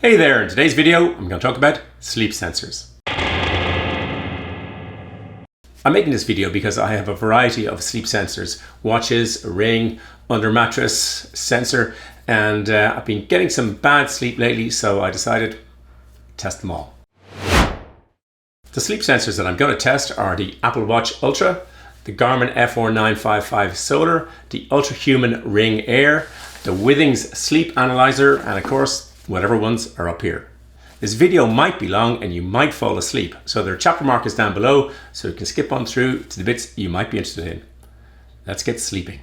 Hey there, in today's video I'm going to talk about sleep sensors. I'm making this video because I have a variety of sleep sensors, watches, a ring, under mattress sensor, and I've been getting some bad sleep lately, so I decided to test them all. The sleep sensors that I'm going to test are the Apple Watch Ultra, the Garmin F955 Solar, the Ultrahuman Ring Air, the Withings Sleep Analyzer, and of course whatever ones are up here. This video might be long and you might fall asleep, so there are chapter markers down below so you can skip on through to the bits you might be interested in. Let's get sleeping.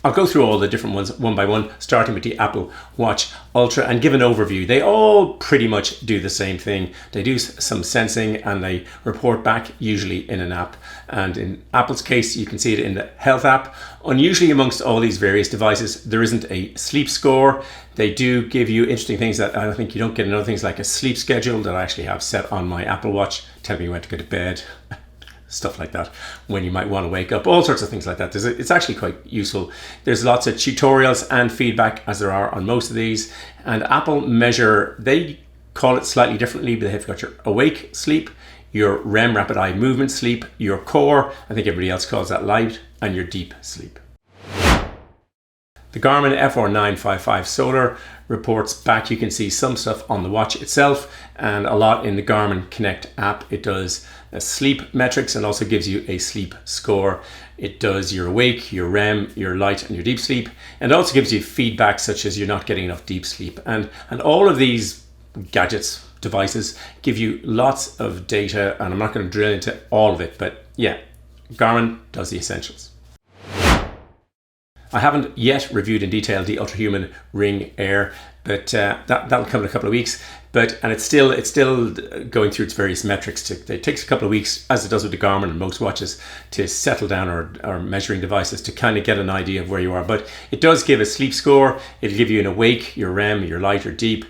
I'll go through all the different ones one by one, starting with the Apple Watch Ultra, and give an overview. They all pretty much do the same thing. They do some sensing and they report back, usually in an app. And in Apple's case, you can see it in the Health app. Unusually amongst all these various devices, there isn't a sleep score. They do give you interesting things that I think you don't get in other things, like a sleep schedule that I actually have set on my Apple Watch, telling me when to go to bed. Stuff like that, when you might want to wake up, all sorts of things like that. It's actually quite useful. There's lots of tutorials and feedback, as there are on most of these. And Apple measure, they call it slightly differently, but they've got your awake sleep, your REM, rapid eye movement sleep, your core, I think everybody else calls that light, and your deep sleep. The Garmin F955 Solar reports back. You can see some stuff on the watch itself and a lot in the Garmin Connect app. It does sleep metrics and also gives you a sleep score. It does your awake, your REM, your light, and your deep sleep. And it also gives you feedback such as you're not getting enough deep sleep. And all of these gadgets, devices, give you lots of data, and I'm not going to drill into all of it, but yeah, Garmin does the essentials. I haven't yet reviewed in detail the Ultrahuman Ring Air, but that'll come in a couple of weeks. And it's still going through its various metrics. It takes a couple of weeks, as it does with the Garmin and most watches, to settle down our measuring devices to kind of get an idea of where you are. But it does give a sleep score. It'll give you an awake, your REM, your light, or deep.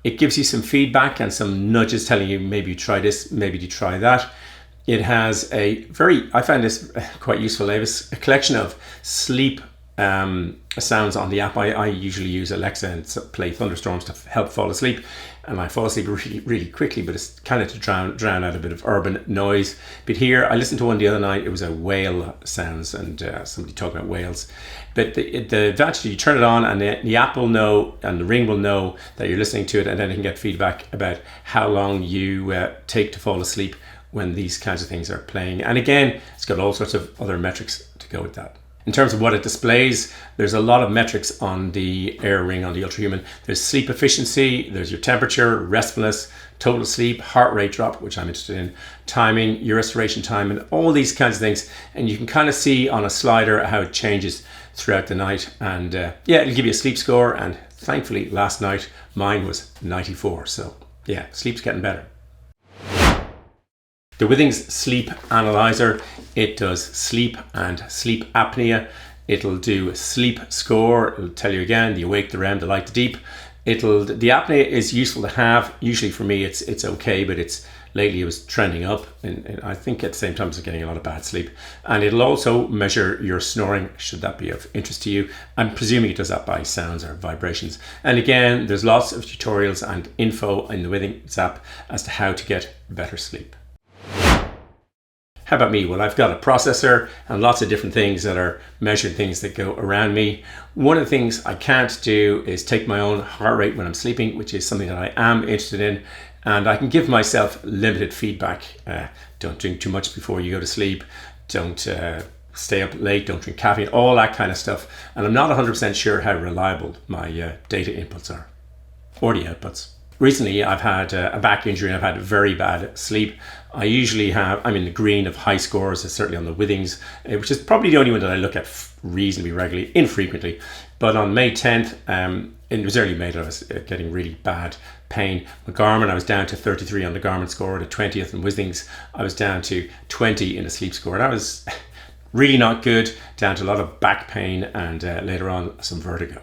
It gives you some feedback and some nudges telling you maybe you try this, maybe you try that. It has I find this quite useful. It has a collection of sleep sounds on the app. I usually use Alexa and play thunderstorms to help fall asleep, and I fall asleep really quickly, but it's kind of to drown out a bit of urban noise. But here, I listened to one the other night. It was a whale sounds, and somebody talking about whales. But the advantage, you turn it on and the app will know and the ring will know that you're listening to it, and then it can get feedback about how long you take to fall asleep when these kinds of things are playing. And again, it's got all sorts of other metrics to go with that. In terms of what it displays, there's a lot of metrics on the Air Ring, on the Ultrahuman. There's sleep efficiency, there's your temperature, restfulness, total sleep, heart rate drop, which I'm interested in, timing, your restoration time, and all these kinds of things. And you can kind of see on a slider how it changes throughout the night. And yeah, it'll give you a sleep score. And thankfully, last night, mine was 94. So yeah, sleep's getting better. The Withings Sleep Analyzer, it does sleep and sleep apnea. It'll do a sleep score. It'll tell you again the awake, the REM, the light, the deep. The apnea is useful to have. Usually for me it's okay, but lately it was trending up, and I think at the same time it's getting a lot of bad sleep. And it'll also measure your snoring, should that be of interest to you. I'm presuming it does that by sounds or vibrations. And again, there's lots of tutorials and info in the Withings app as to how to get better sleep. How about me? Well, I've got a processor and lots of different things that are measuring things that go around me. One of the things I can't do is take my own heart rate when I'm sleeping, which is something that I am interested in. And I can give myself limited feedback. Don't drink too much before you go to sleep. Don't stay up late. Don't drink caffeine, all that kind of stuff. And I'm not 100% sure how reliable my data inputs are, or the outputs. Recently, I've had a back injury and I've had very bad sleep. I'm in the green of high scores, certainly on the Withings, which is probably the only one that I look at reasonably regularly, infrequently. But on May 10th, it was early May that I was getting really bad pain. With Garmin, I was down to 33 on the Garmin score. The 20th in Withings, I was down to 20 in the sleep score. That was really not good, down to a lot of back pain and later on some vertigo.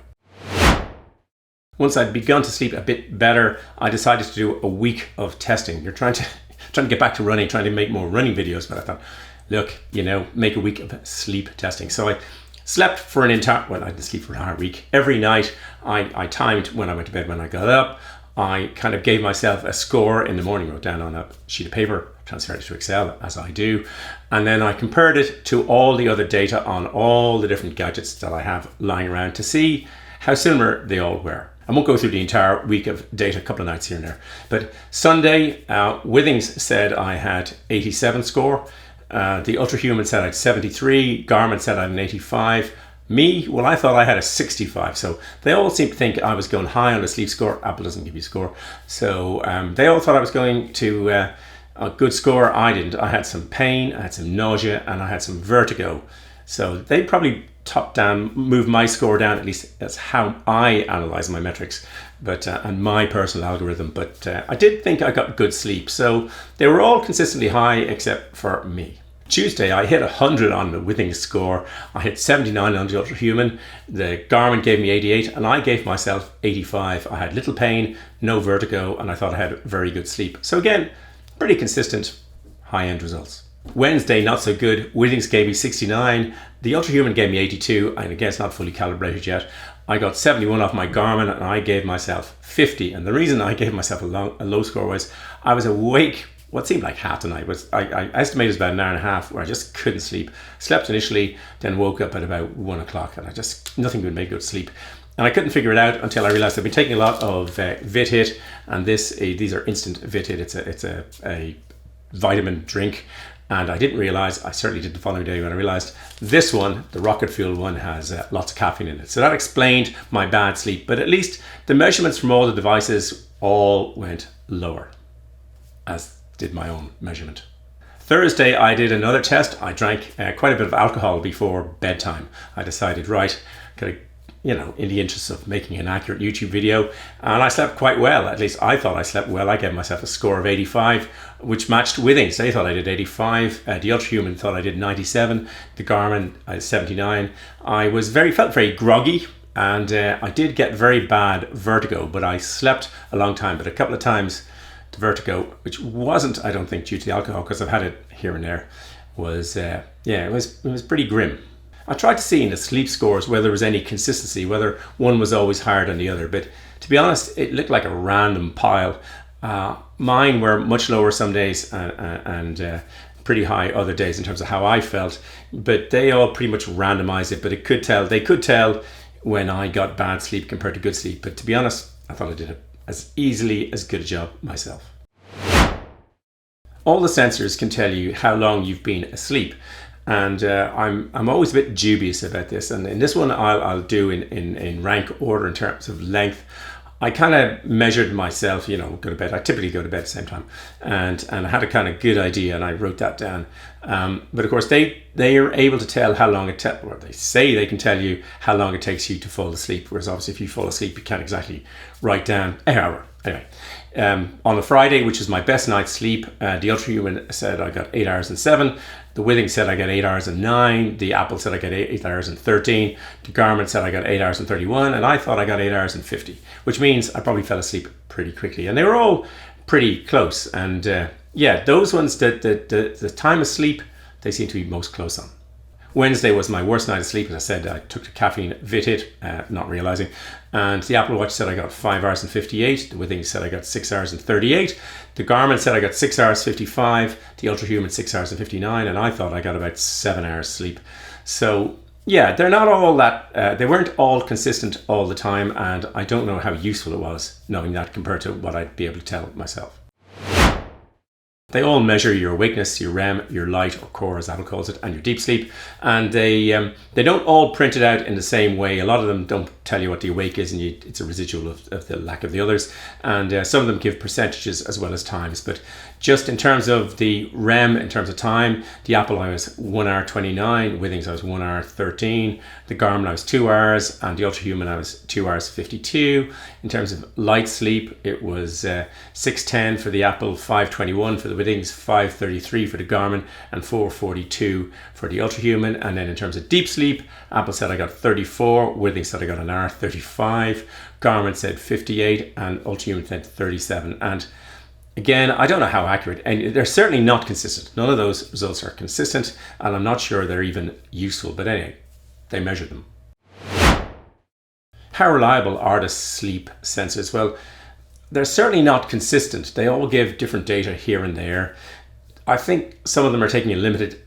Once I'd begun to sleep a bit better, I decided to do a week of testing. You're trying to get back to running, trying to make more running videos, but I thought, look, make a week of sleep testing. So I Slept for an entire, well, I didn't sleep for an entire week. Every night I timed when I went to bed, when I got up. I kind of gave myself a score in the morning, wrote down on a sheet of paper, transferred it to Excel, as I do. And then I compared it to all the other data on all the different gadgets that I have lying around to see how similar they all were. I won't go through the entire week of data, a couple of nights here and there. But Sunday, Withings said I had 87 score. The Ultrahuman said I had 73. Garmin said I had an 85. Me, well, I thought I had a 65. So they all seemed to think I was going high on the sleep score. Apple doesn't give you a score. So they all thought I was going to a good score. I didn't. I had some pain, I had some nausea, and I had some vertigo. So they probably moved my score down. At least that's how I analyze my metrics, but and my personal algorithm. But I did think I got good sleep. So they were all consistently high except for me. Tuesday, I hit 100 on the Withings score. I hit 79 on the Ultrahuman. The Garmin gave me 88 and I gave myself 85. I had little pain, no vertigo, and I thought I had very good sleep. So again, pretty consistent high-end results. Wednesday, not so good. Withings gave me 69. The Ultrahuman gave me 82. And again, it's not fully calibrated yet. I got 71 off my Garmin and I gave myself 50. And the reason I gave myself a low score was I was awake what seemed like half the night. I estimated it was about an hour and a half where I just couldn't sleep. Slept initially, then woke up at about 1 o'clock and nothing would make good sleep. And I couldn't figure it out until I realized I've been taking a lot of VitHit, and these are instant VitHit. It's a vitamin drink. And I didn't realize, I certainly did the following day when I realized this one, the rocket fuel one, has lots of caffeine in it. So that explained my bad sleep, but at least the measurements from all the devices all went lower, as did my own measurement. Thursday, I did another test. I drank quite a bit of alcohol before bedtime. I decided, right, in the interest of making an accurate YouTube video, and I slept quite well. At least I thought I slept well. I gave myself a score of 85, which matched Withings. They thought I did 85. The Ultrahuman thought I did 97. The Garmin, 79. I felt very groggy, and I did get very bad vertigo, but I slept a long time. But a couple of times, the vertigo, which wasn't, I don't think, due to the alcohol, because I've had it here and there, was it was pretty grim. I tried to see in the sleep scores whether there was any consistency, whether one was always higher than the other, but to be honest, it looked like a random pile. Mine were much lower some days and pretty high other days in terms of how I felt, but they all pretty much randomized it. But they could tell when I got bad sleep compared to good sleep. But to be honest, I thought I did as easily as good a job myself. All the sensors can tell you how long you've been asleep. And I'm always a bit dubious about this, and in this one I'll do in rank order in terms of length. I kind of measured myself, go to bed. I typically go to bed at the same time, and I had a kind of good idea, and I wrote that down. But of course they are able to tell how long or they say they can tell you how long it takes you to fall asleep. Whereas obviously if you fall asleep, you can't exactly write down an hour. Anyway, on the Friday, which is my best night's sleep, the Ultrahuman said I got 8 hours and 7. The Withings said I got 8 hours and 9. The Apple said I got 8 hours and 13. The Garmin said I got 8 hours and 31. And I thought I got 8 hours and 50, which means I probably fell asleep pretty quickly. And they were all pretty close. And those ones, the time of sleep, they seem to be most close on. Wednesday was my worst night of sleep. As I said, I took the caffeine VitHit, not realizing. And the Apple Watch said I got 5 hours and 58. The Withings said I got 6 hours and 38. The Garmin said I got 6 hours 55. The Ultrahuman 6 hours and 59. And I thought I got about 7 hours sleep. So yeah, they're not all that, they weren't all consistent all the time. And I don't know how useful it was knowing that compared to what I'd be able to tell myself. They all measure your awakeness, your REM, your light or core as Apple calls it, and your deep sleep. And they don't all print it out in the same way. A lot of them don't tell you what the awake is, and it's a residual of the lack of the others. And some of them give percentages as well as times. But just in terms of the REM, in terms of time, the Apple I was 1 hour 29, Withings I was 1 hour 13, the Garmin I was 2 hours, and the Ultrahuman I was 2 hours 52. In terms of light sleep, it was 6:10 for the Apple, 5:21 for the Withings, 5:33 for the Garmin, and 4:42 for the Ultrahuman. And then in terms of deep sleep, Apple said I got 34, Withings said I got an hour 35, Garmin said 58, and Ultrahuman said 37. And again, I don't know how accurate, and they're certainly not consistent. None of those results are consistent, and I'm not sure they're even useful. But anyway, they measure them. How reliable are the sleep sensors? Well, they're certainly not consistent. They all give different data here and there. I think some of them are taking a limited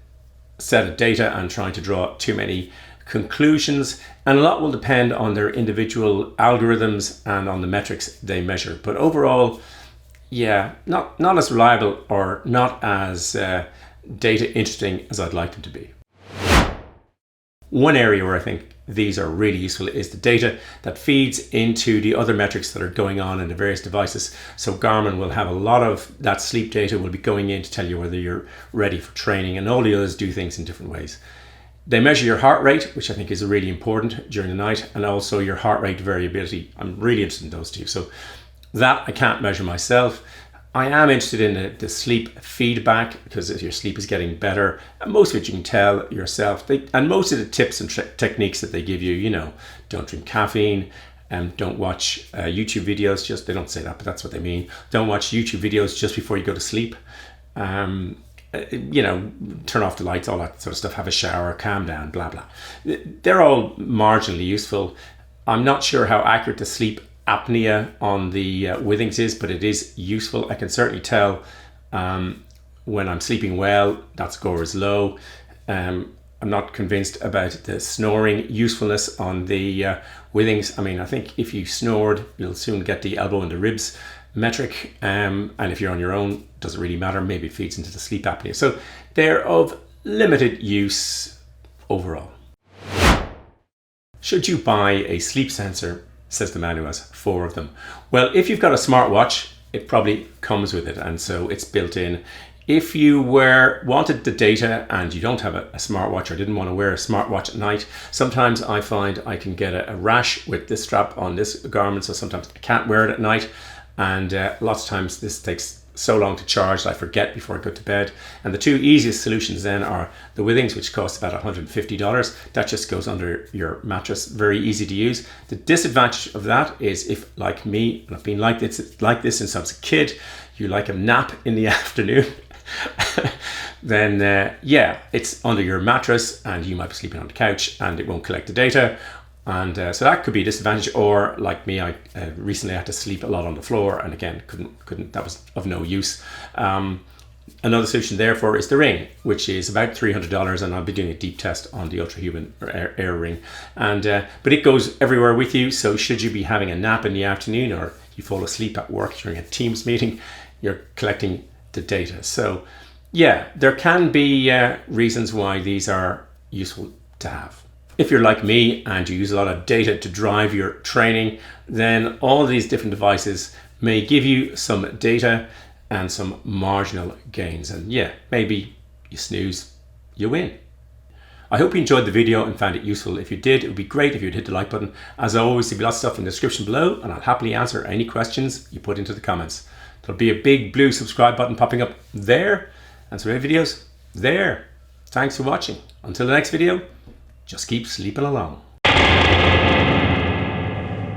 set of data and trying to draw too many conclusions, and a lot will depend on their individual algorithms and on the metrics they measure. But overall, yeah, not as reliable or not as data interesting as I'd like them to be. One area where I think these are really useful is the data that feeds into the other metrics that are going on in the various devices. So Garmin will have a lot of that sleep data will be going in to tell you whether you're ready for training, and all the others do things in different ways. They measure your heart rate, which I think is really important during the night, and also your heart rate variability. I'm really interested in those two. So that I can't measure myself. I am interested in the sleep feedback, because if your sleep is getting better, and most of it you can tell yourself. And most of the tips and techniques that they give you, you know, don't drink caffeine, don't watch YouTube videos. They don't say that, but that's what they mean. Don't watch YouTube videos just before you go to sleep. You know, turn off the lights, all that sort of stuff. Have a shower, calm down, blah blah. They're all marginally useful. I'm not sure how accurate the sleep apnea on the Withings is, but it is useful. I can certainly tell when I'm sleeping well, that score is low. I'm not convinced about the snoring usefulness on the Withings. I mean, I think if you snored, you'll soon get the elbow and the ribs metric, and if you're on your own, doesn't really matter. Maybe it feeds into the sleep apnea. So they're of limited use overall. Should you buy a sleep sensor, says the man who has 4 of them? Well, if you've got a smartwatch, it probably comes with it, and so it's built in. If you wanted the data and you don't have a smartwatch or didn't want to wear a smartwatch at night, sometimes I find I can get a rash with this strap on this Garmin, so sometimes I can't wear it at night, and lots of times this takes so long to charge that I forget before I go to bed. And the 2 easiest solutions then are the Withings, which costs about $150. That just goes under your mattress, very easy to use. The disadvantage of that is, if like me, and I've been like this since I was a kid, you like a nap in the afternoon, then yeah, it's under your mattress and you might be sleeping on the couch and it won't collect the data. And so that could be a disadvantage. Or like me, I recently had to sleep a lot on the floor, and again, couldn't. That was of no use. Another solution, therefore, is the Ring, which is about $300, and I'll be doing a deep test on the Ultrahuman Air Ring. And but it goes everywhere with you. So should you be having a nap in the afternoon, or you fall asleep at work during a Teams meeting, you're collecting the data. So yeah, there can be reasons why these are useful to have. If you're like me and you use a lot of data to drive your training, then all these different devices may give you some data and some marginal gains. And yeah, maybe you snooze, you win. I hope you enjoyed the video and found it useful. If you did, it would be great if you'd hit the like button. As always, there'll be lots of stuff in the description below, and I'll happily answer any questions you put into the comments. There'll be a big blue subscribe button popping up there, and some other videos there. Thanks for watching. Until the next video, just keep sleeping along.